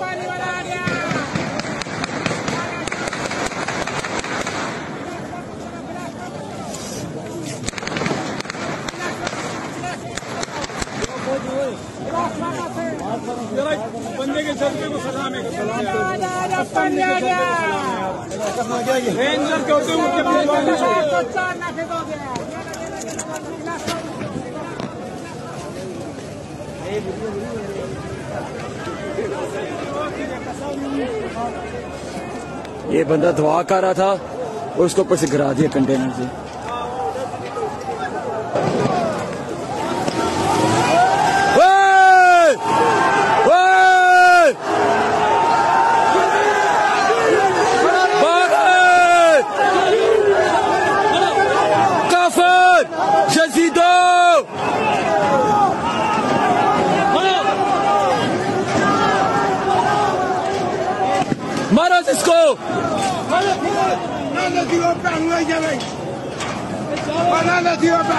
पानी वाला आ गया। बंदे के जज्बे को सलाम है। रेंजर के होते ये बंदा धुआं कर रहा था और उसको ऊपर से गिरा दिया कंटेनर से। मारो इसको। नदियों पे अंग्रेज है भाई, नदियों पे